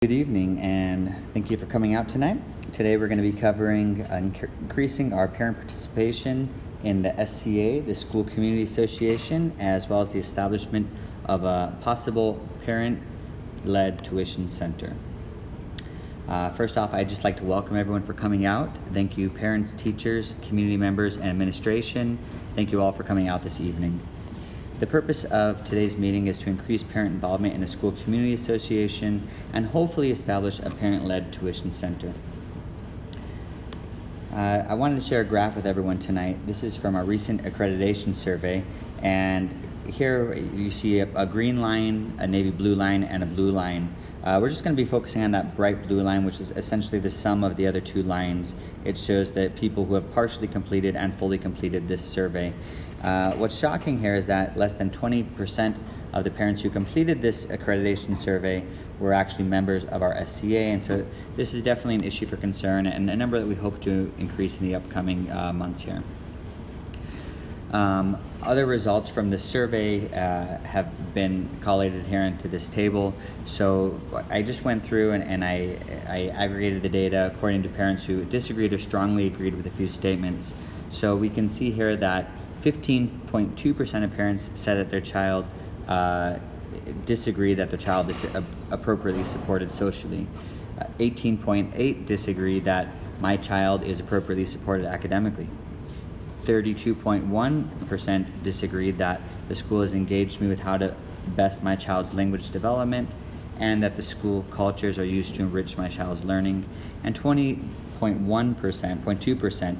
Good evening, and thank you for coming out tonight. Today we're going to be covering increasing our parent participation in the SCA, the School Community Association, as well as the establishment of a possible parent-led tuition center. First off, I'd just like to welcome everyone for coming out. Thank you, parents, teachers, community members, and administration. Thank you all for coming out this evening. The purpose of today's meeting is to increase parent involvement in the School Community Association and hopefully establish a parent-led tuition center. I wanted to share a graph with everyone tonight. This is from our recent accreditation survey, and here you see a green line, a navy blue line, and a blue line. We're just going to be focusing on that bright blue line, which is essentially the sum of the other two lines. It shows that people who have partially completed and fully completed this survey. What's shocking here is that less than 20% of the parents who completed this accreditation survey were actually members of our SCA, and so this is definitely an issue for concern and a number that we hope to increase in the upcoming months here. Other results from this survey have been collated here into this table. So I just went through and I aggregated the data according to parents who disagreed or strongly agreed with a few statements. So we can see here that 15.2% of parents said that their child disagree that their child is appropriately supported socially. 18.8% disagree that my child is appropriately supported academically. 32.1% disagreed that the school has engaged me with how to best my child's language development, and that the school cultures are used to enrich my child's learning. And 0.2%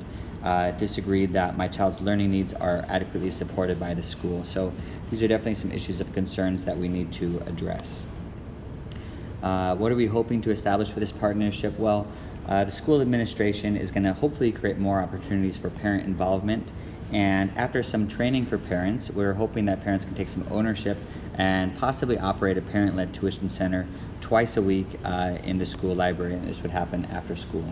disagreed that my child's learning needs are adequately supported by the school. So these are definitely some issues of concerns that we need to address. What are we hoping to establish with this partnership? Well, the school administration is going to hopefully create more opportunities for parent involvement, and after some training for parents, we're hoping that parents can take some ownership and possibly operate a parent-led tuition center twice a week in the school library, and this would happen after school.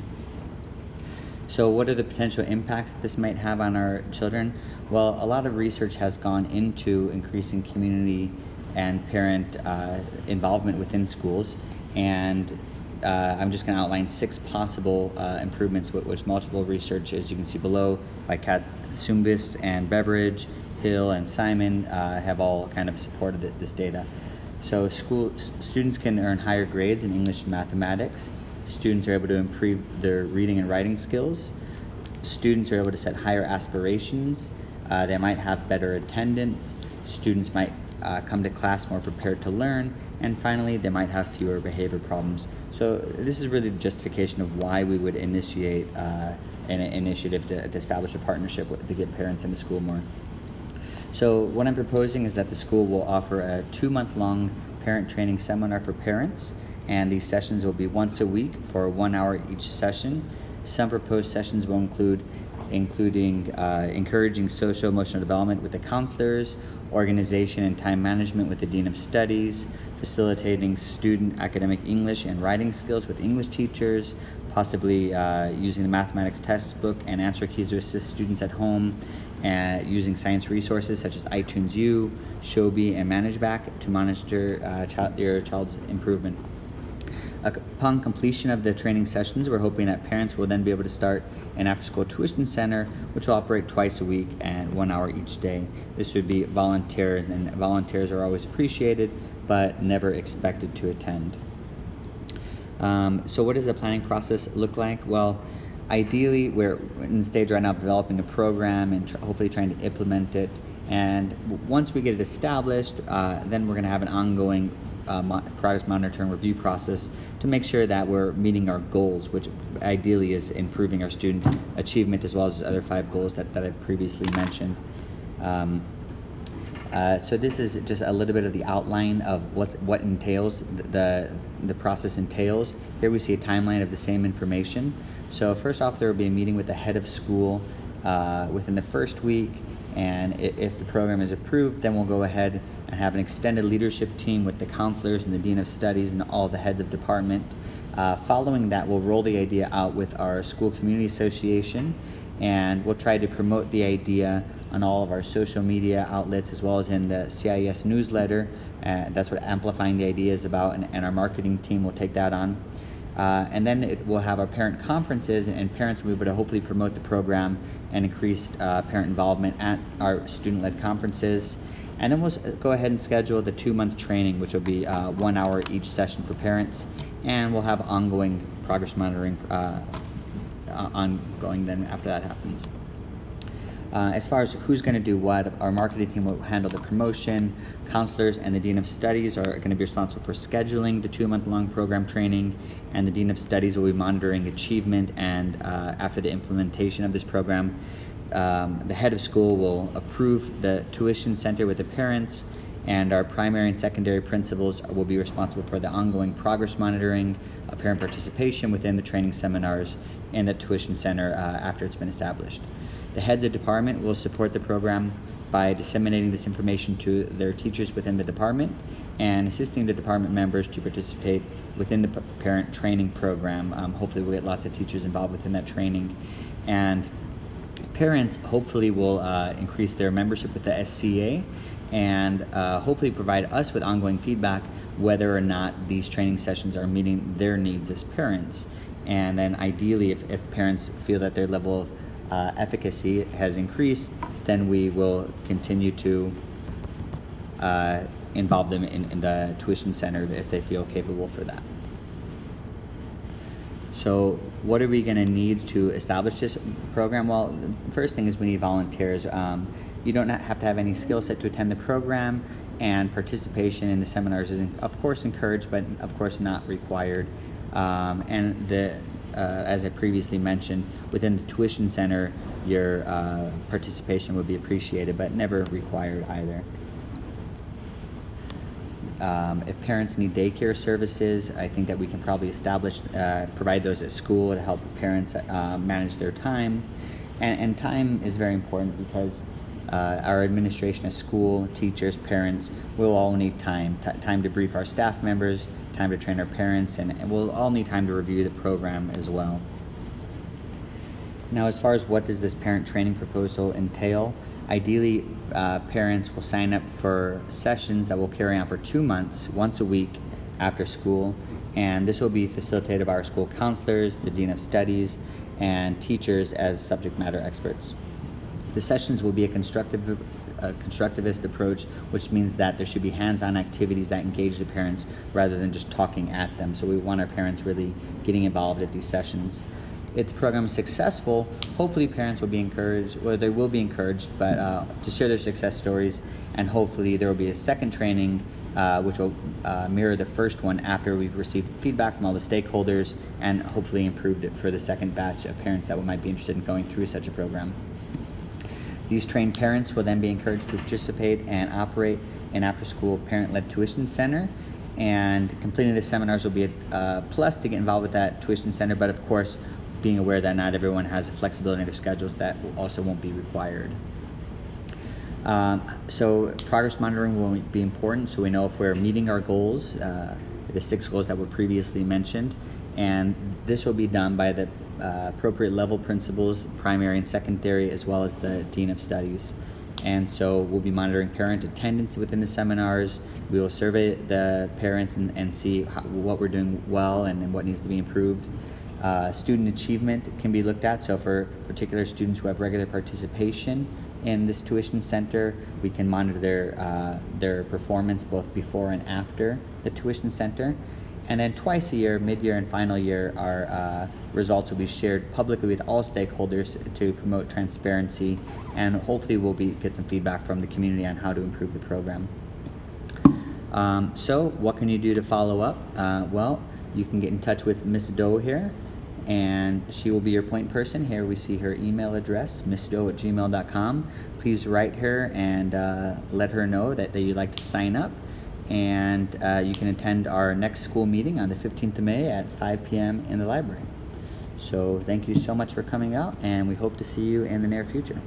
So what are the potential impacts that this might have on our children? Well, a lot of research has gone into increasing community and parent involvement within schools, and I'm just going to outline 6 possible improvements, which multiple research, as you can see below, by Kat Sumbis and Beveridge, Hill, and Simon have all kind of supported this data. So students can earn higher grades in English and mathematics. Students are able to improve their reading and writing skills. Students are able to set higher aspirations. They might have better attendance. Students might come to class more prepared to learn, and finally they might have fewer behavior problems. So this is really the justification of why we would initiate an initiative to establish a partnership to get parents into school more. So what I'm proposing is that the school will offer a 2-month-long parent training seminar for parents, and these sessions will be once a week for 1 hour each session. Some proposed sessions will including encouraging social emotional development with the counselors, organization and time management with the Dean of Studies, facilitating student academic English and writing skills with English teachers, possibly using the mathematics textbook and answer keys to assist students at home, and using science resources such as iTunes U, Shobi, and ManageBack to monitor your child's improvement. Upon completion of the training sessions, we're hoping that parents will then be able to start an after-school tuition center, which will operate twice a week and 1 hour each day. This would be volunteers, and volunteers are always appreciated, but never expected to attend. So what does the planning process look like? Well, ideally, we're in the stage right now of developing a program and hopefully trying to implement it. And once we get it established, then we're going to have an ongoing progress monitoring review process to make sure that we're meeting our goals, which ideally is improving our student achievement as well as the other 5 goals that I've previously mentioned. So this is just a little bit of the outline of what entails, the process entails. Here we see a timeline of the same information. So first off, there will be a meeting with the head of school within the first week, and if the program is approved, then we'll go ahead and have an extended leadership team with the counselors and the Dean of Studies and all the heads of department. Following that, we'll roll the idea out with our School Community Association, and we'll try to promote the idea on all of our social media outlets, as well as in the CIS newsletter. That's what Amplifying the Idea is about, and our marketing team will take that on. And then we'll have our parent conferences, and parents will be able to hopefully promote the program and increased parent involvement at our student-led conferences. And then we'll go ahead and schedule the 2-month training, which will be 1 hour each session for parents, and we'll have ongoing progress monitoring ongoing then after that happens. As far as who's going to do what, our marketing team will handle the promotion. Counselors and the Dean of Studies are going to be responsible for scheduling the 2-month-long program training, and the Dean of Studies will be monitoring achievement. And after the implementation of this program, the head of school will approve the tuition center with the parents, and our primary and secondary principals will be responsible for the ongoing progress monitoring, parent participation within the training seminars and the tuition center after it's been established. The heads of department will support the program by disseminating this information to their teachers within the department and assisting the department members to participate within the parent training program. Hopefully we'll get lots of teachers involved within that training. And parents hopefully will increase their membership with the SCA and hopefully provide us with ongoing feedback whether or not these training sessions are meeting their needs as parents. And then ideally, if parents feel that their level of efficacy has increased, then we will continue to involve them in the tuition center if they feel capable for that. So what are we going to need to establish this program? Well, the first thing is we need volunteers. You don't have to have any skill set to attend the program, and participation in the seminars is of course encouraged, but of course not required. And as I previously mentioned, within the tuition center, your participation would be appreciated, but never required either. If parents need daycare services, I think that we can probably provide those at school to help parents manage their time. And time is very important because our administration at school, teachers, parents, will all need time to brief our staff members, time to train our parents, and we'll all need time to review the program as well. Now, as far as what does this parent training proposal entail, ideally parents will sign up for sessions that will carry on for 2 months, once a week after school, and this will be facilitated by our school counselors, the Dean of Studies, and teachers as subject matter experts. The sessions will be a constructivist approach, which means that there should be hands-on activities that engage the parents rather than just talking at them. So we want our parents really getting involved at these sessions. If the program is successful, hopefully parents will be encouraged, or they will be encouraged, but to share their success stories, and hopefully there will be a second training which will mirror the first one after we've received feedback from all the stakeholders and hopefully improved it for the second batch of parents that might be interested in going through such a program. These trained parents will then be encouraged to participate and operate an after-school parent-led tuition center, and completing the seminars will be a plus to get involved with that tuition center, but of course being aware that not everyone has the flexibility in their schedules, that also won't be required. So progress monitoring will be important, so we know if we're meeting our goals, the 6 goals that were previously mentioned, and this will be done by the appropriate level principals, primary and secondary, as well as the Dean of Studies. And so we'll be monitoring parent attendance within the seminars. We will survey the parents and see what we're doing well and what needs to be improved. Student achievement can be looked at, so for particular students who have regular participation in this tuition center, we can monitor their performance both before and after the tuition center. And then twice a year, mid-year and final year, our results will be shared publicly with all stakeholders to promote transparency, and hopefully we'll get some feedback from the community on how to improve the program. So what can you do to follow up? Well, you can get in touch with Ms. Doe here, and she will be your point person. Here we see her email address, missdoe@gmail.com. Please write her and let her know that you'd like to sign up. And you can attend our next school meeting on the 15th of May at 5 p.m. in the library. So thank you so much for coming out, and we hope to see you in the near future.